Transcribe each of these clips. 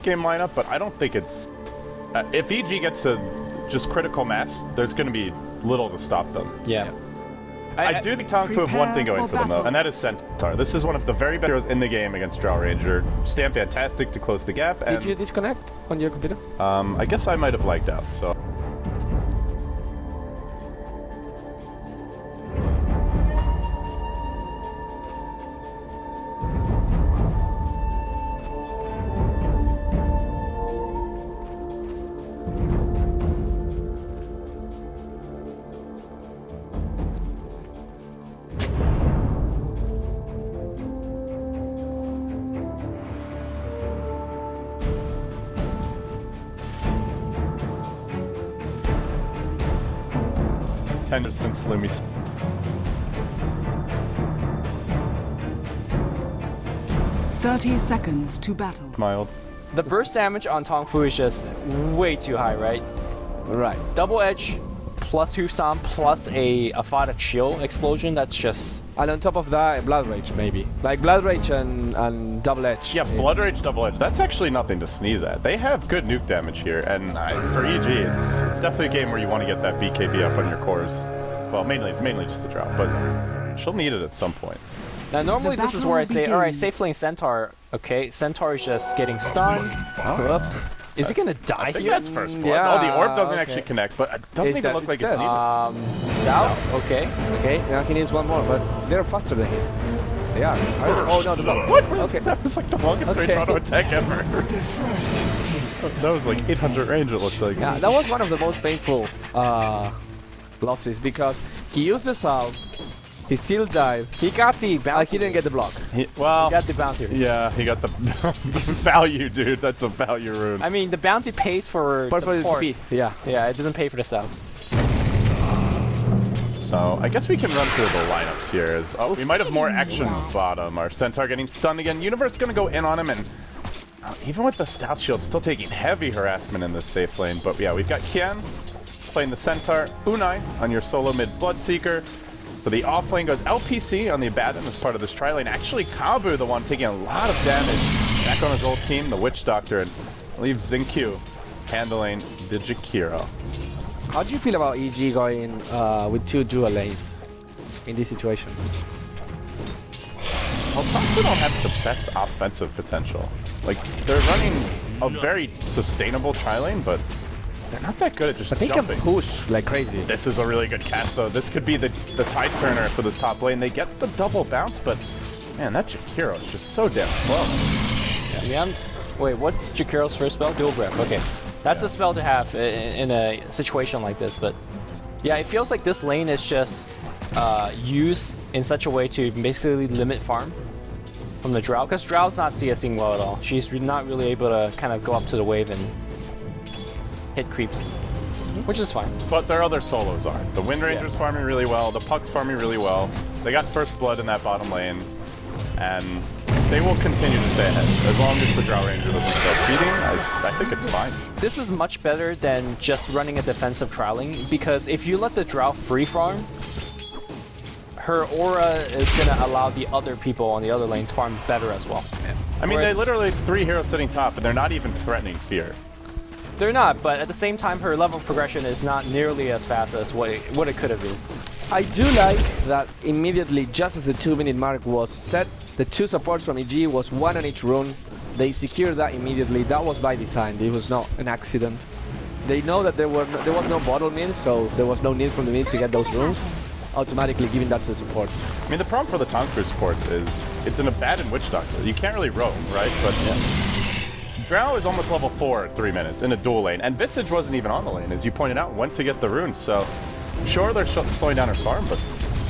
game lineup, but I don't think it's... if EG gets to just critical mass, there's going to be little to stop them. Yeah. I do think TONGFU have one thing going for them, though, and that is Centaur. This is one of the very best heroes in the game against Drow Ranger. Stand fantastic to close the gap. And, did you disconnect on your computer? I guess I might have lagged out, so... Since Lumi's 30 seconds to battle. mild. The burst damage on TONGFU is just way too high, right? Right. Double edge plus Hufsam plus a Aphotic shield explosion, that's just... And on top of that, Blood Rage maybe. Like Blood Rage and Double Edge. Yeah, Blood Rage, Double Edge, that's actually nothing to sneeze at. They have good nuke damage here, and for EG, it's definitely a game where you want to get that BKB up on your cores. Well, mainly just the drop, but she'll need it at some point. Now normally this is where I say, alright, safe lane Centaur. Okay, Centaur is just getting stunned. Whoops. Is he gonna die I think here? that's first blood. Yeah, Oh, the orb doesn't actually connect, but it doesn't even look like it's needed. South? Okay. Okay, now he needs one more, but they're faster than him. They are. Oh no, the block. What? Okay. That was like the longest range auto attack ever. That was like 800 range, it looked like. Yeah, that was one of the most painful losses because he used the South, he still died, He got the bounty. he didn't get the block. He got the bounty. Yeah, he got the value, dude. That's a value rune. I mean, the bounty pays for the port. Yeah. Yeah, it doesn't pay for the south. So I guess we can run through the lineups here. We might have more action bottom. Our Centaur getting stunned again. Universe gonna go in on him, and even with the Stout Shield, still taking heavy harassment in this safe lane. But yeah, we've got Kian playing the Centaur, Unai on your solo mid Bloodseeker. So the off lane goes LPC on the Abaddon as part of this tri lane. Actually, Kabu, the one taking a lot of damage, back on his old team, the Witch Doctor, and leaves Xingqiu handling the Jakiro. How do you feel about EG going with two dual lanes in this situation? Well, TONGFU don't have the best offensive potential. Like, they're running a very sustainable tri lane, but they're not that good at just But they jumping. can push like crazy. This is a really good cast, though. This could be the tide turner for this top lane. They get the double bounce, but man, that Jakiro is just so damn slow. Yeah. Wait, what's Jakiro's first spell? Dual Breath. Okay. That's a spell to have in a situation like this, but yeah, it feels like this lane is just used in such a way to basically limit farm from the Drow, because Drow's not CSing well at all. She's not really able to kind of go up to the wave and hit creeps, which is fine. But their other solos are. The Windranger's farming really well, the Puck's farming really well. They got first blood in that bottom lane, and they will continue to stay ahead. As long as the Drow Ranger doesn't start feeding, I think it's fine. This is much better than just running a defensive trialing, because if you let the Drow free farm, her aura is going to allow the other people on the other lanes farm better as well. Yeah. I mean, they literally have 3 heroes sitting top, and they're not even threatening fear. They're not, but at the same time, her level of progression is not nearly as fast as what it could have been. I do like that immediately, just as the 2-minute mark was set, the 2 supports from EG was 1 on each rune. They secured that immediately. That was by design. It was not an accident. They know that there was no bottle mid, so there was no need from the mid to get those runes. Automatically giving that to the supports. I mean, the problem for the TONGFU supports is it's an Abaddon Witch Doctor. You can't really roam, right? But Drow is almost level 4 at 3 minutes in a dual lane, and Visage wasn't even on the lane, as you pointed out, went to get the rune. So sure, they're slowing down her farm, but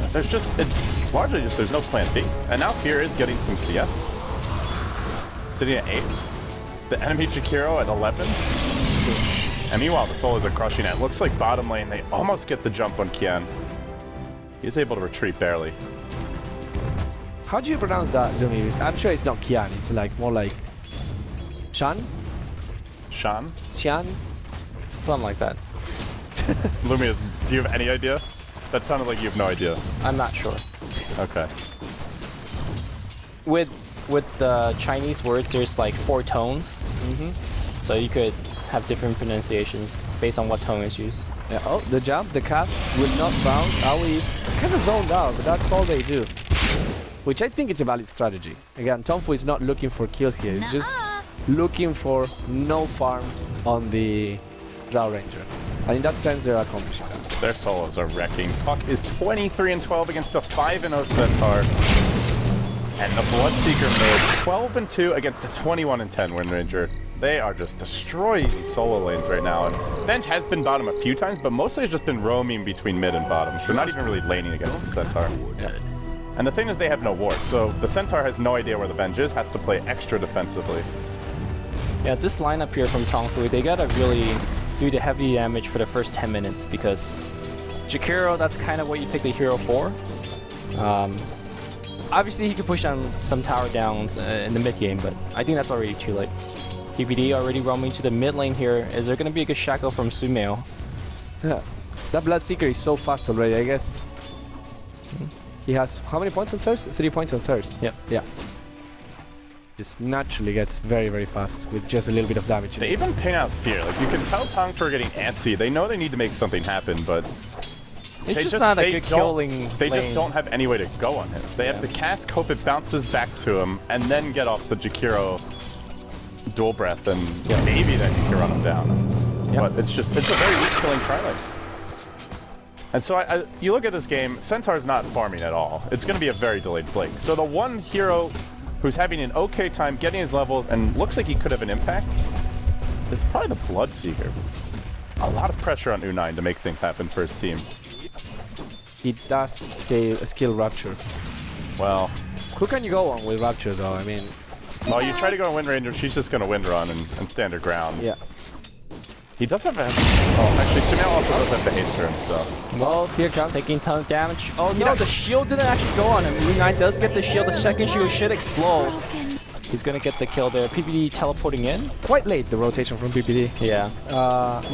it's largely just there's no plan B. And now Fear is getting some CS. Sitting at 8. The enemy Jakiro at 11. And meanwhile, the solos are crushing it. Looks like bottom lane, they almost get the jump on Kian. He's able to retreat barely. How do you pronounce that, Lumi? I'm sure it's not Kian. It's like more like Shan? Shan? Xian? Something like that. Lumias, do you have any idea? That sounded like you have no idea. I'm not sure. Okay. With the Chinese words, there's like 4 tones. So you could have different pronunciations based on what tone is used. Yeah, oh, the jump, the cast will not bounce. Aoi is kind of zoned out, but that's all they do. Which I think it's a valid strategy. Again, TONGFU is not looking for kills here. It's just looking for no farm on the Drow Ranger. And in that sense, they're accomplishing that. Their solos are wrecking. Puck is 23-12 against a 5-0 Centaur. And the Bloodseeker made 12-2 against a 21-10 Windranger. They are just destroying these solo lanes right now. And Bench has been bottom a few times, but mostly has just been roaming between mid and bottom. So not even really laning against the Centaur. Yeah. And the thing is they have no ward, so the Centaur has no idea where the Bench is, has to play extra defensively. Yeah, this lineup here from TONGFU, they gotta really do the heavy damage for the first 10 minutes because Jakiro, that's kind of what you pick the hero for. Obviously, he could push on some tower downs in the mid game, but I think that's already too late. PPD already roaming to the mid lane here. Is there going to be a good shackle from Sumail? Yeah. That Bloodseeker is so fast already, I guess. He has how many points on thirst? 3 points on thirst. Yep. Yeah. Just naturally gets very, very fast with just a little bit of damage. They even ping out Fear. Like, you can tell TONGFU are getting antsy. They know they need to make something happen, but It's just not a good killing They lane. just don't have any way to go on him. They have to cast, hope it bounces back to him, and then get off the Jakiro dual breath, and maybe then you can run him down. But it's a very weak killing tri-lane. And so you look at this game, Centaur's not farming at all. It's going to be a very delayed blink. So the one hero who's having an okay time getting his levels and looks like he could have an impact is probably the Bloodseeker. A lot of pressure on U9 to make things happen for his team. He does skill Rapture. Well, Who can you go on with Rapture though? I mean, well, you try to go on Windranger, she's just going to Windrun and stand her ground. yeah. He does have a... Oh, actually, Sumail also does have the haste turn, so... Well, here comes. Taking a ton of damage. Oh no, the shield didn't actually go on him. U9 does get the shield. The second shield should explode. He's gonna get the kill there. PPD teleporting in. Quite late, the rotation from PPD. Yeah.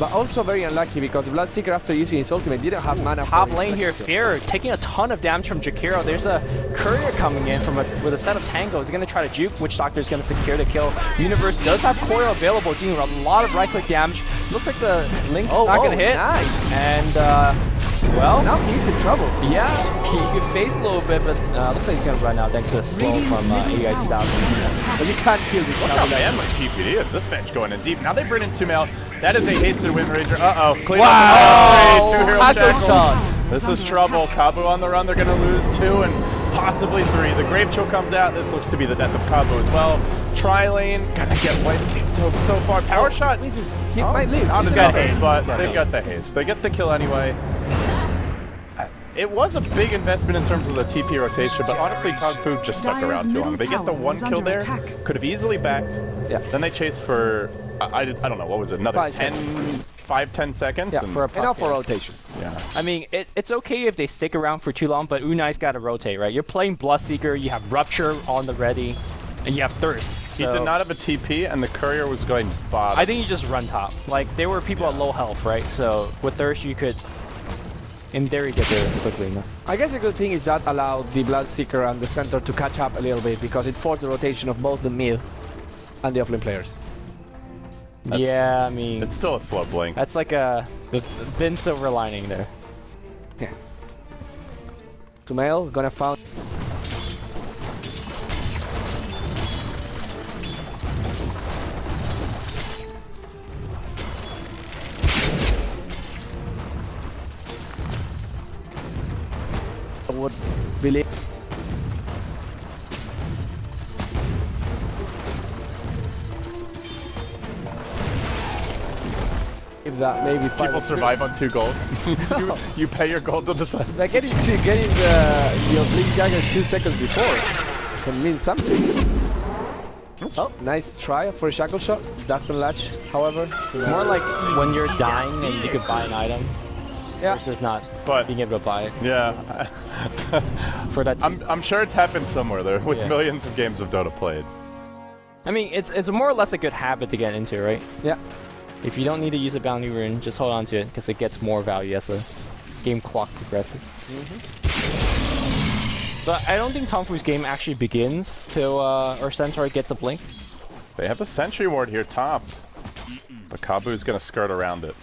But also very unlucky because the Bloodseeker, after using his ultimate, didn't have mana. Top for lane here, Fear taking a ton of damage from Jakiro. There's a courier coming in from with a set of tangos. He's gonna try to juke. Witch Doctor's gonna secure the kill. Universe does have coil available, doing a lot of right-click damage. Looks like the Link's not gonna hit. Nice. And well, Now he's in trouble. yeah, he could phase a little bit, but looks like he's gonna run out thanks to a slow from AI 2000. But you can't kill this Look guy. how man with PPD of this bench going in deep. Now they bring in Sumail. That is a hasted Windranger. Uh-oh. Clean up Wow! the two-hero Hackle shackles. shot. This is trouble. Kabu on the run. They're going to lose 2 and possibly 3. The Grave Chill comes out. This looks to be the death of Kabu as well. Tri-lane. Gonna get wiped so far. Power shot. He might lose. Not He's enough, got haste. but He's got they've got the haste. They get the kill anyway. It was a big investment in terms of the TP rotation, but honestly, TONGFU just stuck around too long. They get the one kill there, could have easily backed. Yeah. Then they chased for, I don't know, what was it, another 5-10 seconds? Yeah, and for enough for rotation. yeah. I mean, it's okay if they stick around for too long, but U9's got to rotate, right? You're playing Bloodseeker, you have Rupture on the ready, and you have Thirst. He did not have a TP, and the courier was going bottom. I think you just run top. Like, there were people at low health, right? So with Thirst, you could, in theory, get there quickly. No? I guess a good thing is that allowed the Bloodseeker and the center to catch up a little bit because it forced the rotation of both the mid and the offlane players. Yeah, I mean, It's still a slow blink. that's like the thin silver lining there. Yeah. Sumail gonna found. Would believe. If that maybe People survive on 2 gold. you pay your gold to the side. Like getting your Blink Dagger 2 seconds before can mean something. Oh, nice try for a shackle shot. Doesn't latch, however. More like when you're dying and you could buy an item versus not But- being able to buy it Yeah. for that. I'm sure it's happened somewhere there with millions of games of Dota played. I mean, it's more or less a good habit to get into, right? Yeah. If you don't need to use a bounty rune, just hold on to it because it gets more value as the game clock progresses. So I don't think TONGFU's game actually begins till our Centaur gets a blink. They have a sentry ward here top. But Kabu's gonna skirt around it.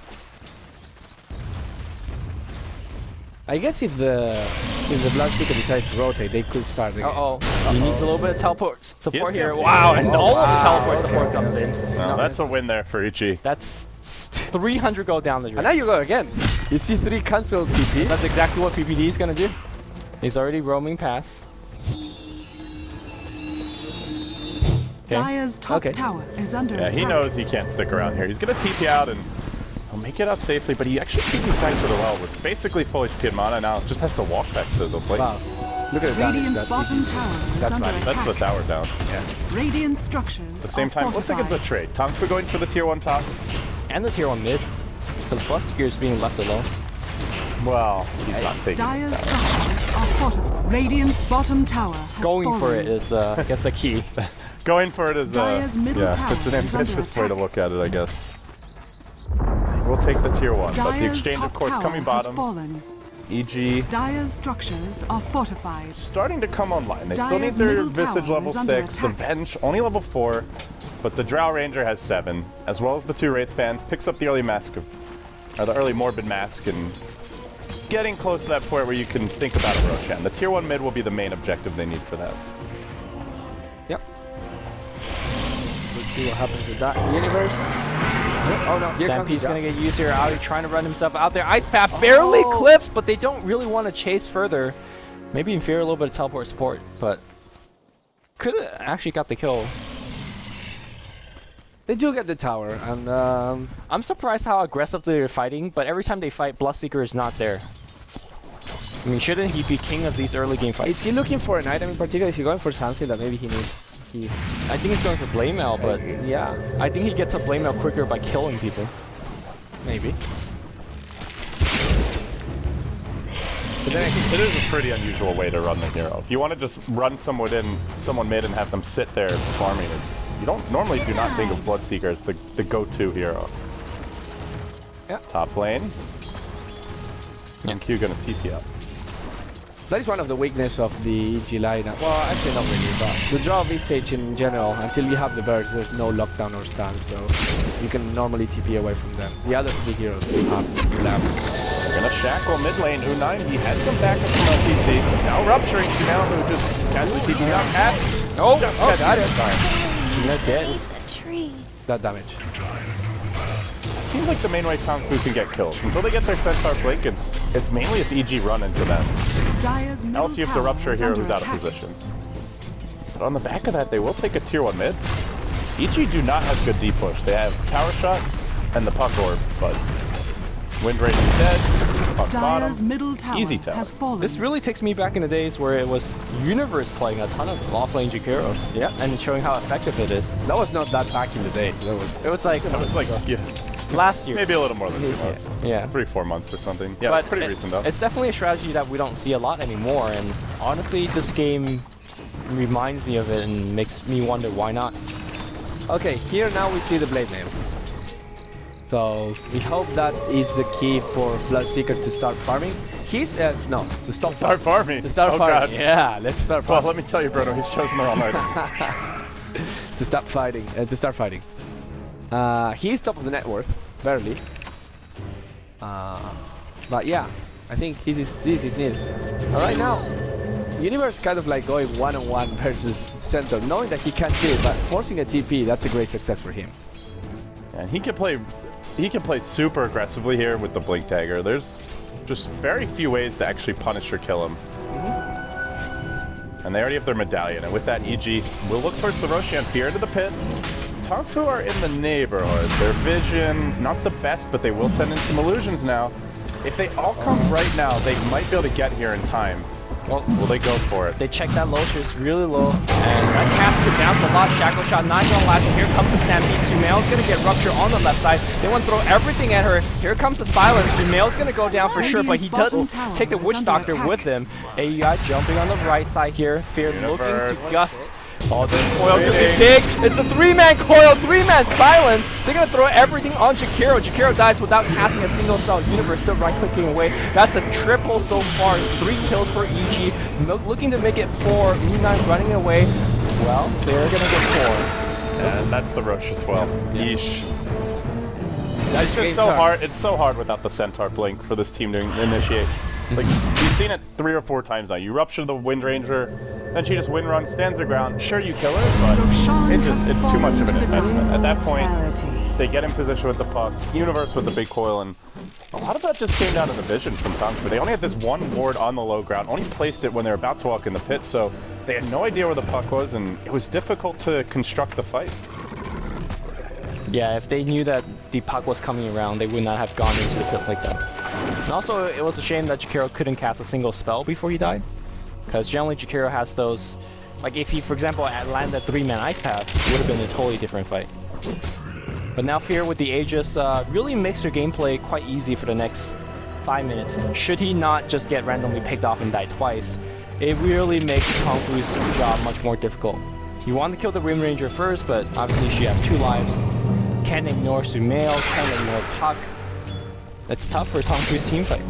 I guess if the Bloodseeker decides to rotate, they could start again. He needs a little bit of teleport support here. gonna- Wow, and all of the wow, teleport okay. support comes in. Well, that's a win there for Ichi. That's 300 gold down the drain. And now you go again. You see 3 cancel TP. That's exactly what PPD is gonna do. He's already roaming past. Okay. Dire's top Okay. tower is under Yeah, attack. he knows he can't stick around here. He's gonna TP out and he'll make it out safely, but he actually TP's back to the well with basically full HP and mana now. Just has to walk back to the place. Wow. Look at the damage Radiant's that bottom tower is That's under fine. attack. That's the tower down. Radiant structures At the same are time, looks like it's a fortified. trade. TONGFU going for the tier 1 top. And the tier 1 mid. Because Bloodseeker is being left alone. Well, he's not taking Dire's this tower. structures are fortified. Radiant's bottom tower has Going fallen. for it is, I guess, the key. Going for it is, Dire's middle yeah, tower it's an is under ambitious way to attack. look at it, I guess. We'll take the tier 1, but the Dire's exchange, top of course, tower coming has bottom. fallen. EG Dire's structures are fortified. starting to come online. They still need Dire's their middle Visage tower level is under 6, the attack. Venge only level 4, but the Drow Ranger has 7, as well as the 2 Wraith Bands, picks up the early mask of, or the early Morbid Mask, and getting close to that point where you can think about a Roshan. The tier 1 mid will be the main objective they need for that. Yep. Let's see what happens with that universe. Oh no, here comes Stampede's the gonna get used here. Audi trying to run himself out there. Ice Path barely clips, but they don't really want to chase further. Maybe inferior a little bit of teleport support, but could have actually got the kill. They do get the tower, and I'm surprised how aggressively they're fighting, but every time they fight, Bloodseeker is not there. I mean, shouldn't he be king of these early game fights? is he looking for an item in particular? Is he going for something that maybe he needs? I think he's going for Blade Mail, but Yeah, I think he gets a Blade Mail quicker by killing people. maybe. But then it is a pretty unusual way to run the hero. If you want to just run someone mid and have them sit there farming, you don't normally do not think of Bloodseeker as the go-to hero. Yeah. Top lane. TONGFU gonna TP up. That is one of the weakness of the EG lineup. Well, actually not really, but the draw of Visage in general, until you have the burst, there's no lockdown or stun, so you can normally TP away from them. The other 3 heroes have some labs. They're gonna shackle mid lane. U9, he has some backup from LPC. Now rupturing Sumail, who just casually TP'd out past. Oh, Just oh, catches got it. that time. She's not dead. That damage. It seems like the main way TONGFU can get kills. Until they get their Centaur Blink, it's mainly if EG run into them. Dire's middle Else you have to tower rupture a is hero under who's out of attack. position. But on the back of that, they will take a tier 1 mid. EG do not have good deep push. They have Tower Shot and the Puck Orb, but Windranger is dead, Puck Dire's bottom. middle tower Easy tower. has fallen. This really takes me back in the days where it was Universe playing a ton of offlane Jakiros. Yeah. And showing how effective it is. That was not that back in the day. That was It was like That was like, yeah, last year. maybe a little more than 2 months. Yeah. 3-4 months or something. Yeah, But it's pretty recent though. It's definitely a strategy that we don't see a lot anymore, and honestly, this game reminds me of it and makes me wonder why not. okay. Here now we see the blade names. So we hope that is the key for Bloodseeker to start farming. He's no to stop Start farming. to start Oh, farming. God. Yeah, let's start Well, farming. let me tell you, Bruno, he's chosen the wrong item. To stop fighting. To start fighting. He's top of the net worth, barely. But yeah, I think this is needed. All right now, Universe kind of like going one-on-one versus Centaur, knowing that he can't kill, but forcing a TP, that's a great success for him. And he can play super aggressively here with the Blink Dagger. There's just very few ways to actually punish or kill him. And they already have their medallion, and with that EG, we'll look towards the Roshan Fear into the pit. TONGFU are in the neighborhood. Their vision, not the best, but they will send in some illusions now. If they all come right now, they might be able to get here in time. Well, Will they go for it? they check that low, it's really low, and that cast could bounce a lot. Shackle shot not gonna last. Here comes the Stampede. Sumail's gonna get rupture on the left side. They want to throw everything at her. Here comes the silence. Sumail's gonna go down for sure, but he does take the Witch Doctor with him. AUI jumping on the right side here. Fear looking to gust. Oh, the coil could be big. It's a 3-man coil, 3-man silence. They're gonna throw everything on Jakiro. Jakiro dies without casting a single spell. Universe still right-clicking away. That's a triple so far. 3 kills for EG. Looking to make it 4. U9 running away. Well, they're gonna get 4. And that's the Roche as well. Yeesh. That's It's just so hard. It's so hard without the Centaur blink for this team to initiate. Like, you've seen it 3 or 4 times now. You rupture the Windranger, then she just wind runs, stands her ground. Sure, you kill her, but it's too much of an investment. At that point, they get in position with the puck, Universe with the big coil, and a lot of that just came down to the vision from TONGFU. They only had this one ward on the low ground, only placed it when they were about to walk in the pit, so they had no idea where the puck was, and it was difficult to construct the fight. Yeah, if they knew that the puck was coming around, they would not have gone into the pit like that. And also, it was a shame that Jakiro couldn't cast a single spell before he died. Because generally Jakiro has those... Like, if he, for example, had landed a 3-man Ice Path, it would have been a totally different fight. But now Fear with the Aegis really makes their gameplay quite easy for the next 5 minutes. Should he not just get randomly picked off and die twice, it really makes TONGFU's job much more difficult. You want to kill the Windranger first, but obviously she has 2 lives. Can't ignore Sumail, can't ignore Puck. That's tough for TONGFU's team fight.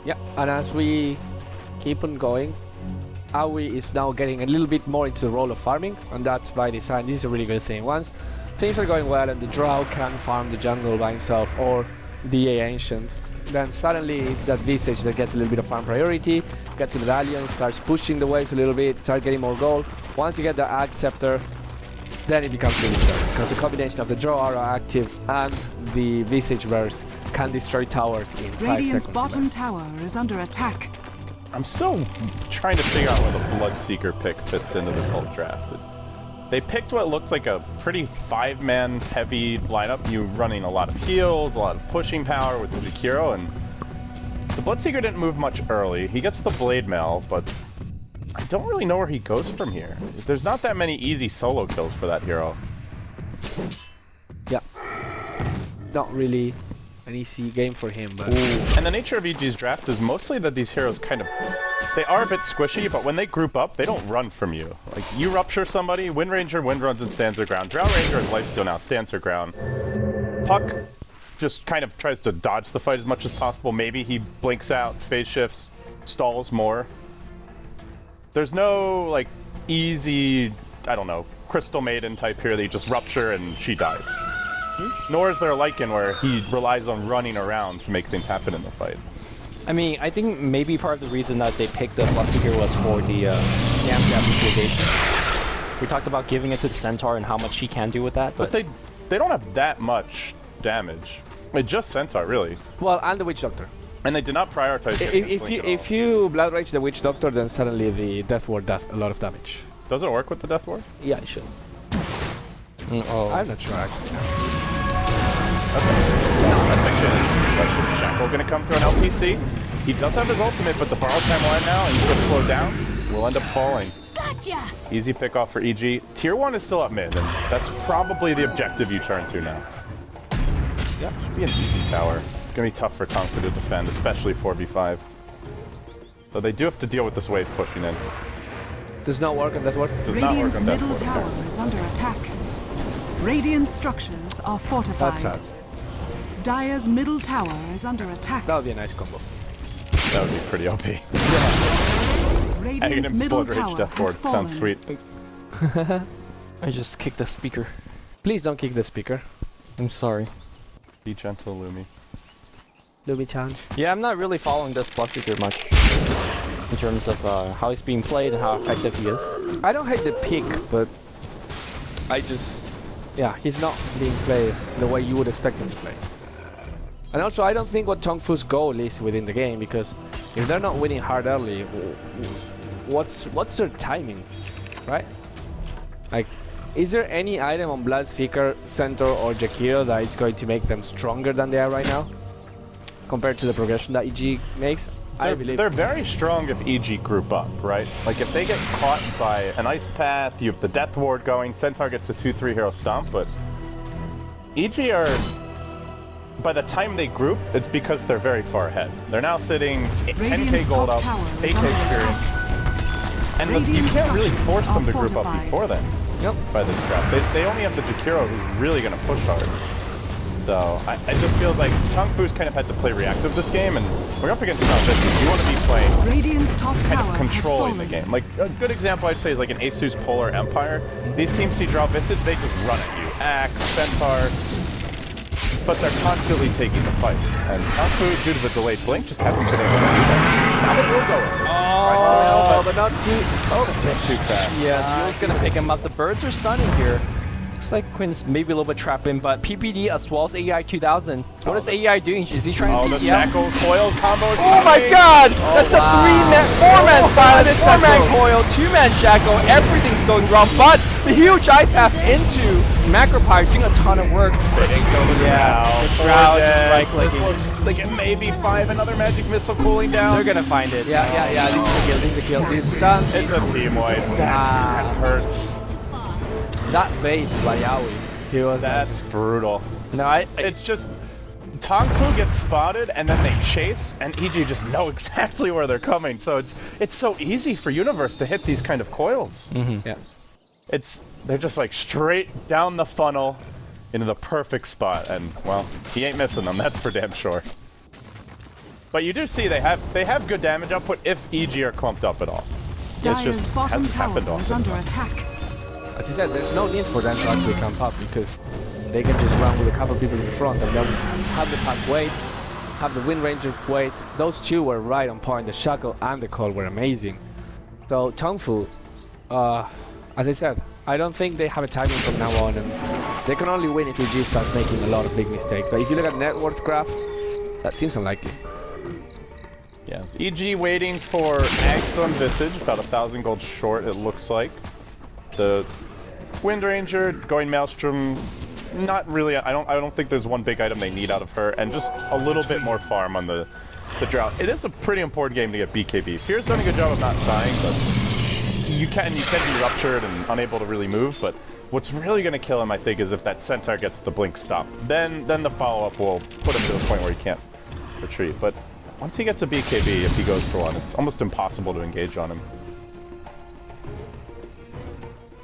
Yeah, and as we keep on going, Aoi is now getting a little bit more into the role of farming, and that's by design. This is a really good thing. Once things are going well and the Drow can farm the jungle by himself or the Ancient, then suddenly it's that Visage that gets a little bit of farm priority, gets a medallion, starts pushing the waves a little bit, starts getting more gold. Once you get the Axe Scepter, then it becomes really good, because the combination of the Drow Aura active and the Visage Verse can destroy towers in 5 seconds. Radiant's bottom tower is under attack. I'm still trying to figure out where the Bloodseeker pick fits into this whole draft. They picked what looks like a pretty 5-man heavy lineup. You running a lot of heals, a lot of pushing power with the Jakiro, and the Bloodseeker didn't move much early. He gets the Blade Mail, but I don't really know where he goes from here. There's not that many easy solo kills for that hero. Yeah. Not really an easy game for him, but... And the nature of EG's draft is mostly that these heroes kind of... They are a bit squishy, but when they group up, they don't run from you. Like, you rupture somebody, Windranger wind runs and stands her ground. Drow Ranger is lifesteal now, stands her ground. Puck just kind of tries to dodge the fight as much as possible. Maybe he blinks out, phase shifts, stalls more. There's no, like, easy, I don't know, Crystal Maiden type here that you just rupture and she dies. Nor is there a Lycan where he relies on running around to make things happen in the fight. I mean, I think maybe part of the reason that they picked the Bloodseeker was for the Yam Jab. We talked about giving it to the Centaur and how much he can do with that, but they don't have that much damage. It's just Centaur, really. Well, and the Witch Doctor. And they did not prioritize if you Blood Rage the Witch Doctor, then suddenly the Death Ward does a lot of damage. Does it work with the Death Ward? Yeah, it should. Oh. I'm not sure, actually. Okay. That's actually an interesting question. Shackle gonna come through an LTC. He does have his ultimate, but the borrow time line now, and he's gonna slow down. Will end up falling. Gotcha! Easy pick off for EG. Tier 1 is still up mid, and that's probably the objective you turn to now. Yeah, should be an easy tower. It's gonna be tough for TONGFU to defend, especially 4v5. Though they do have to deal with this wave pushing in. Does not work on that ward? Does not work Radiant's on that middle ward. tower is under attack. Radiant structures are fortified. That's sad. Dire's middle tower is under attack. That would be a nice combo. That would be pretty OP. Radiant's middle Blood Rage tower Death has Ward fallen. sounds sweet. I just kicked the speaker. Please don't kick the speaker. I'm sorry. Be gentle, Lumi. Lumi-chan. Yeah, I'm not really following this Bloodseeker much in terms of how he's being played and how effective he is. I don't hate the pick, but I just... Yeah, he's not being played the way you would expect him to play. And also, I don't think what TONGFU's goal is within the game, because if they're not winning hard early, what's their timing, right? Like, is there any item on Bloodseeker, Centaur, or Jakiro that is going to make them stronger than they are right now, compared to the progression that EG makes? I believe they're very strong if EG group up, right? Like if they get caught by an Ice Path, you have the Death Ward going, Centaur gets a 2-3 hero stomp, but EG are, by the time they group, it's because they're very far ahead. They're now sitting 10k gold up, 8k experience, and you can't really force them to group up before then. Yep. By this draft. They only have the Jakiro who's really going to push hard. though. I just feel like TONGFU's kind of had to play reactive this game, and we're up against this. You want to be playing Radiant's top kind tower of has controlling the fallen. game. Like a good example I'd say is like an Asus Polar Empire. These teams see draw Visage, they just run at you. Axe, Centaur, but they're constantly taking the fights. And TONGFU, due to the delayed blink, just haven't been able to do that. Now they will go. Oh, but not too. A bit too fast. Yeah, Neil's gonna pick him up. The birds are stunning here. Looks like Quinn's maybe a little bit trapping, but PPD as well as AEI 2000. What is AEI doing? Is he trying to the TP out? Shackle Coil combo is Oh my coming. god! That's a 4-man silent, 4-man coil, 2-man shackle, everything's going wrong, but the huge ice pass into Macropyre doing a ton of work. They didn't go with the Drow just right-clicking. This looks like it may be 5, another magic missile cooling down. They're gonna find it. Yeah. This is a kill. This is done. It's a team wipe. That hurts. That bait by Yaoi. He was. That's brutal. No, It's just TONGFU gets spotted and then they chase, and EG just know exactly where they're coming. So it's so easy for Universe to hit these kind of coils. Yeah. They're just like straight down the funnel into the perfect spot, and well, he ain't missing them. That's for damn sure. But you do see they have good damage output if EG are clumped up at all. Dire's bottom hasn't tower happened is often. under attack. As you said, there's no need for them to actually camp up because they can just run with a couple people in the front and they'll have the pack wait, have the Windranger wait. Those two were right on point. The Shackle and the Call were amazing. So TONGFU, as I said, I don't think they have a timing from now on, and they can only win if EG starts making a lot of big mistakes. But if you look at net worth graph, that seems unlikely. Yeah, EG waiting for Axe on Visage, about 1,000 gold short it looks like. The Windranger going Maelstrom, not really. I don't think there's one big item they need out of her, and just a little bit more farm on the Drought. It is a pretty important game to get BKB. Fear's done a good job of not dying, but you can be ruptured and unable to really move. But what's really going to kill him, I think, is if that Centaur gets the blink stop. Then the follow-up will put him to the point where he can't retreat. But once he gets a BKB, if he goes for one, it's almost impossible to engage on him.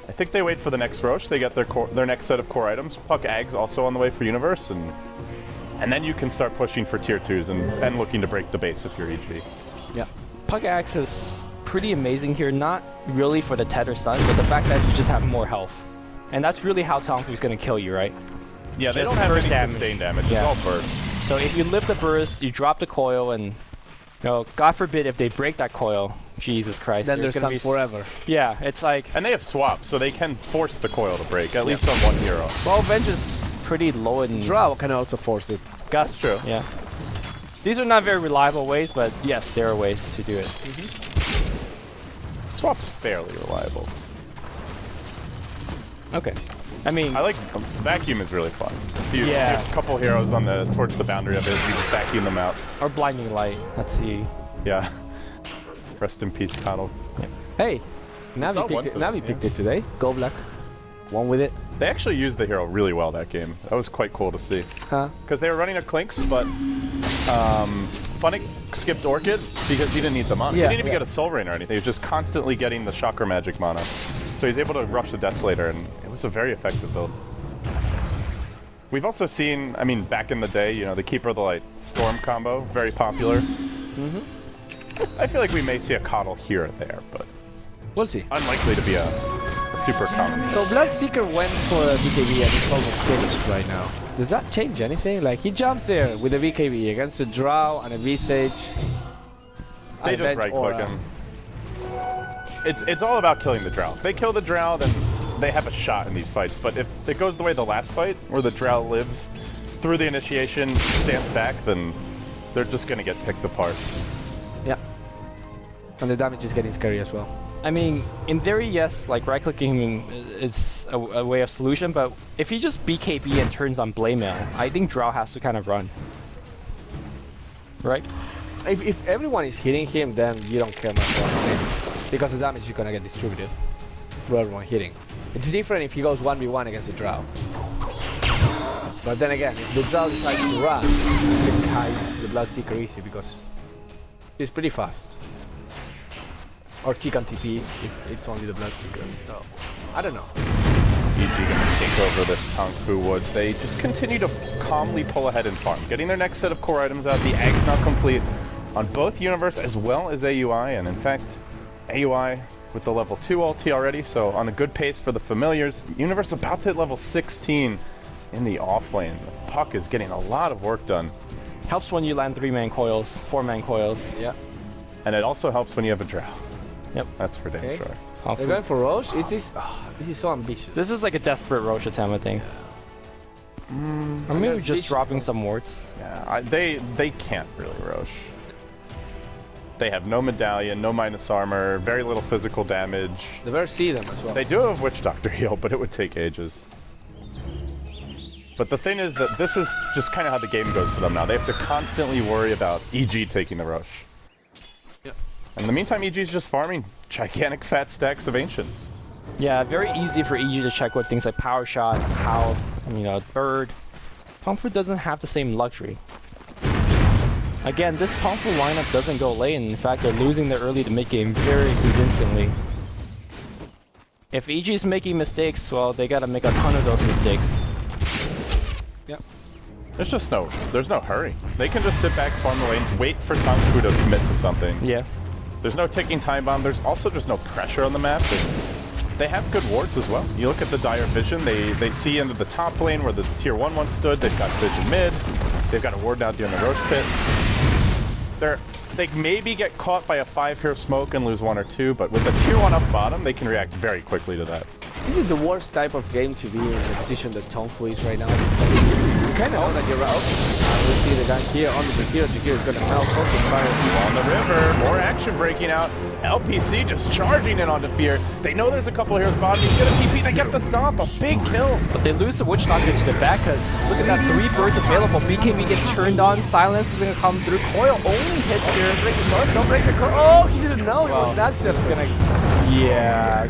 I think they wait for the next Roche. They get their next set of core items. Puck Ags also on the way for Universe, and then you can start pushing for tier 2s and looking to break the base if you're EG. Yeah. Pug Axe is pretty amazing here, not really for the tether stun, but the fact that you just have more health. And that's really how TONGFU is going to kill you, right? Yeah, they Just don't have burst any damage. sustained damage. Yeah. It's all burst. So if you live the burst, you drop the coil, and God forbid if they break that coil, Jesus Christ, Then there's they're going to stunned be forever. Yeah, it's like, And they have swaps, so they can force the coil to break, at least on one hero. well, Venge is pretty low in Drow can also force it. Gust. True. Yeah. These are not very reliable ways, but yes, there are ways to do it. Swap's fairly reliable. Okay. I mean, I like Vacuum is really fun. If you Yeah. have a couple heroes on towards the boundary of it, you just vacuum them out. or Blinding Light. Let's see. Yeah. Rest in peace, Paddle. Hey, Navi not one picked it. to them, Navi yeah. picked it today. Go Black. One with it. They actually used the hero really well that game. That was quite cool to see. Huh? Because they were running a Clinks, but Funnick skipped Orchid because he didn't need the mana. Yeah, he didn't even yeah. get a Soul Rain or anything. He was just constantly getting the Chakra Magic mana. So he's able to rush the Desolator, and it was a very effective build. We've also seen, I mean, back in the day, you know, the Keeper of the Light Storm combo, very popular. I feel like we may see a Coddle here or there, but We'll see. unlikely to be a super common. So Bloodseeker went for a VKB and it's almost finished right now. Does that change anything? Like, he jumps there with a VKB against a Drow and a Visage. They and just then right-click Aura. him. It's all about killing the Drow. If they kill the Drow, then they have a shot in these fights. But if it goes the way of the last fight, where the Drow lives through the initiation, stands back, then they're just going to get picked apart. Yeah. And the damage is getting scary as well. I mean, in theory, yes, like right-clicking is a way of solution, but if he just BKB and turns on Blade Mail, I think Drow has to kind of run. Right? If everyone is hitting him, then you don't care much about him. Because the damage is gonna get distributed to everyone hitting. It's different if he goes 1v1 against a Drow. But then again, if the Drow decides to run, you can kite the Bloodseeker easy because he's pretty fast. Or he can TP if it's only the Bloodseeker, so I don't know. EG gonna take over this TONGFU Woods. They just continue to calmly pull ahead and farm, getting their next set of core items out. The egg's now complete on both Universe as well as AUI, and in fact, AUI with the level 2 ulti already, so on a good pace for the familiars. Universe about to hit level 16 in the off lane. The puck is getting a lot of work done. Helps when you land 3-man coils, 4-man coils. Yeah. And it also helps when you have a drow. Yep. That's for damn sure. They're going for Roche. This is so ambitious. This is like a desperate Roche attempt, I think. Or maybe just dropping some wards. Yeah, they can't really Roche. They have no medallion, no minus armor, very little physical damage. They better see them as well. They do have Witch Doctor heal, but it would take ages. But the thing is that this is just kind of how the game goes for them now. They have to constantly worry about EG taking the Roche. Yep. In the meantime, EG is just farming gigantic fat stacks of Ancients. Yeah, very easy for EG to check with things like Power Shot, Health, Bird. TONGFU doesn't have the same luxury. Again, this TONGFU lineup doesn't go late, and in fact, they're losing their early to mid game very convincingly. If EG is making mistakes, well, they gotta make a ton of those mistakes. Yep. There's no hurry. They can just sit back, farm the lanes, wait for TONGFU to commit to something. Yeah. There's no ticking time bomb. There's also just no pressure on the map. They have good wards as well. You look at the dire vision. They see into the top lane where the tier 1 once stood. They've got vision mid. They've got a ward down during the Roach pit. They maybe get caught by a 5-hero smoke and lose 1 or 2, but with the tier 1 up bottom, they can react very quickly to that. This is the worst type of game to be in the position that TONGFU is right now. You kind of know that you're out. We see the guy here on the Jakiro. Jakiro is going to melt also fire. On the river, more action breaking out. LPC just charging in onto Fear. They know there's a couple of heroes bottom. He's going to TP. They get the stomp. A big kill. But they lose the Witch Doctor to the back because look at that, 3 birds available. BKB gets turned on. Silence is going to come through. Coil only hits here. Break the sword. Don't break the coil. Oh, he didn't know. It was that step. It's going to... Yeah.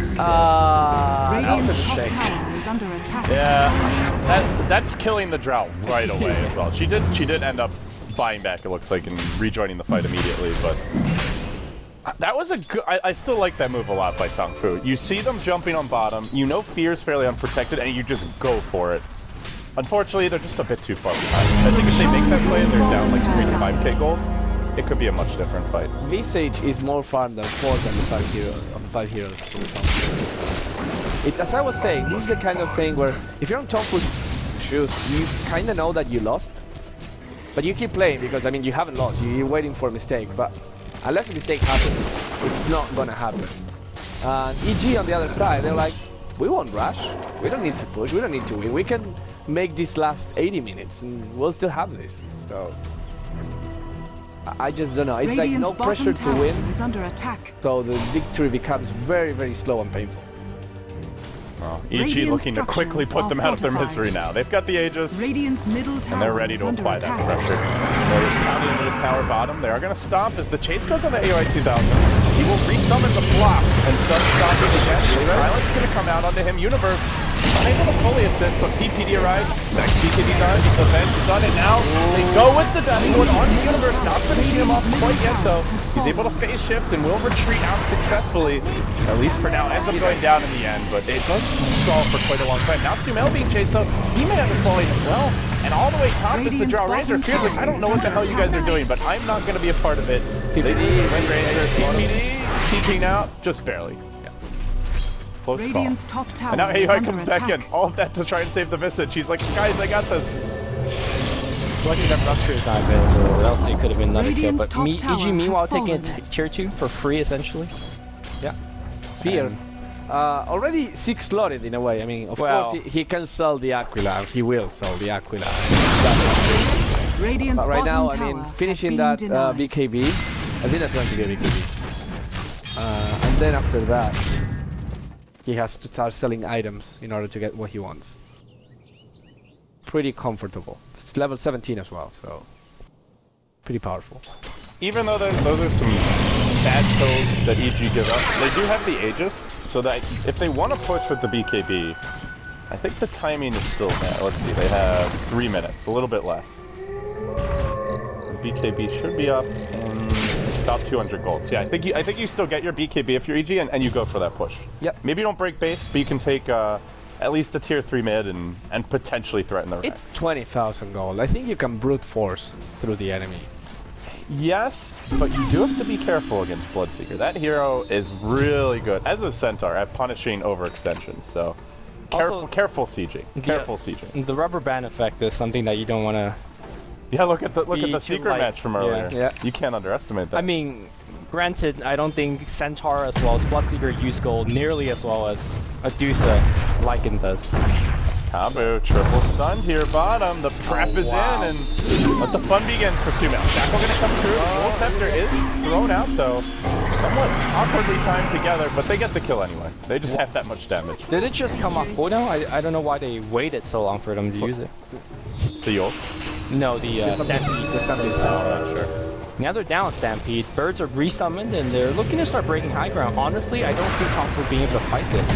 That was a Radiant's top mistake. tower is under attack. Yeah, that's killing the drought right away as well. She did end up buying back, it looks like, and rejoining the fight immediately, but that was a good... I still like that move a lot by TONGFU. You see them jumping on bottom, you know Fear's fairly unprotected, and you just go for it. Unfortunately, they're just a bit too far behind. I think if they make that play and they're down like 3 to 5k gold, it could be a much different fight. Visage is more farm than 4 than the 5 heroes. It's as I was saying, this is the kind of thing where if you're on TONGFU's shoes, you kind of know that you lost, but you keep playing because, I mean, you haven't lost. You're waiting for a mistake, but unless a mistake happens, it's not gonna happen. And EG on the other side, they're like, we won't rush. We don't need to push. We don't need to win. We can make this last 80 minutes and we'll still have this. So I just don't know. It's Radiant's like no pressure to bottom win, tower is under attack. so the victory becomes very, very slow and painful. Well, EG Radiant looking to quickly structures put them are out of their fortified. misery now. They've got the Aegis, Radiant's middle tower and they're ready is to under apply that attack. pressure. Warriors pounding into this tower bottom. They are going to stomp as the chase goes on the AOI 2000. He will resummon the block and start stomping again. Silence going to come out onto him. Universe unable to fully assist, but PPD arrives. Next PPD dies. The Venge stun, and now they go with the diving one on the Universe. Not going to beat him off quite yet, though. He's able to phase shift and will retreat out successfully. At least for now, ends up going down in the end, but it does stall for quite a long time. Now Sumail being chased, though, he may end up falling as well. And all the way top is the Drow Ranger. Feels like, I don't know what the hell you guys are doing, but I'm not going to be a part of it. PPD, Windranger, PPD, TPing out, just barely. Close call. Radiant's top tower And now is AOI under comes attack. back in. All of that to try and save the Visage. He's like, guys, I got this. It's lucky that Rupture is not available, or else it could have been another kill. Radiant's But top tower EG meanwhile has taking fallen. tier 2 for free, essentially. Yeah. Fear. Already 6 slotted in a way. I mean, of Well- course, he can sell the Aquila. He will sell the Aquila. Radiant's But right now, bottom I mean, tower finishing has that been denied. BKB, I think that's going to get BKB. And then after that, he has to start selling items in order to get what he wants. Pretty comfortable. It's level 17 as well, so pretty powerful. Even though those are some bad kills that EG give up, they do have the Aegis, so that if they want to push with the BKB, I think the timing is still there. Let's see, they have 3 minutes, a little bit less. The BKB should be up in about 200 gold. So yeah, I think you still get your BKB if you're EG, and you go for that push. Yep. Maybe you don't break base, but you can take at least a tier 3 mid and potentially threaten the ranks. It's 20,000 gold. I think you can brute force through the enemy. Yes, but you do have to be careful against Bloodseeker. That hero is really good as a centaur at punishing overextension. So careful sieging. Careful sieging. The rubber band effect is something that you don't want to. Yeah, look at the Be secret too light. match from earlier. Yeah. You can't underestimate that. I mean, granted, I don't think Centaur as well as Bloodseeker use gold nearly as well as Adusa Lycan does. Kambu, triple stunned here, bottom. The prep is in, and let the fun begin for Sumail. Shackle gonna come through. Dual Scepter is thrown out, though. Somewhat awkwardly timed together, but they get the kill anyway. They just have that much damage. Did it just come off? Oh no, I don't know why they waited so long for them to use it. The Yule? No, the Stampede. The Stampede. Oh, sure. Now they're down Stampede. Birds are resummoned and they're looking to start breaking high ground. Honestly, I don't see TONGFU being able to fight this.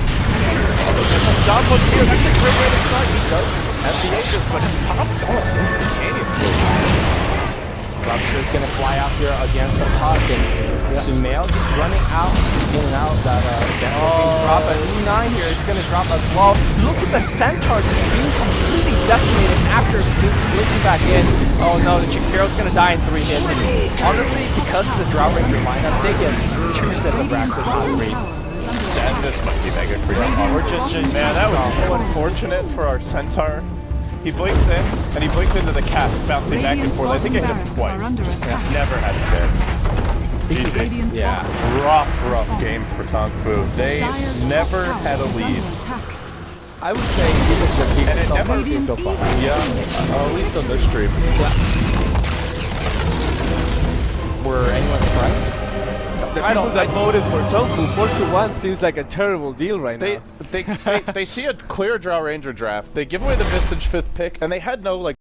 John look here, that's a great way to start. He does have the ages, but it's popped almost instantaneously. Rupture's gonna fly out here against the puck, and Sumail just running out, in and out. That drop at E9 here. It's gonna drop as well. Look at the Centaur just being completely decimated after blinking back in. Oh no, the Chikiro's gonna die in 3 hits. And honestly, because it's a Drow Ranger lineup, they get 2 sets of racks and not 3. And this might be mega free. We're just man, that was so unfortunate for our Centaur. He blinks in, and he blinked into the cast, bouncing back and forth. I think I hit him twice. Just never had a chance. Radiant's Yeah. Rough game for TONGFU. They never had a lead. I would say this is the And it never been so far. Yeah, at least on this stream. Were anyone surprised? The people that voted for TONGFU 4-1 seems like a terrible deal right now. They see a clear Drow Ranger draft. They give away the Visage 5th pick, and they had no like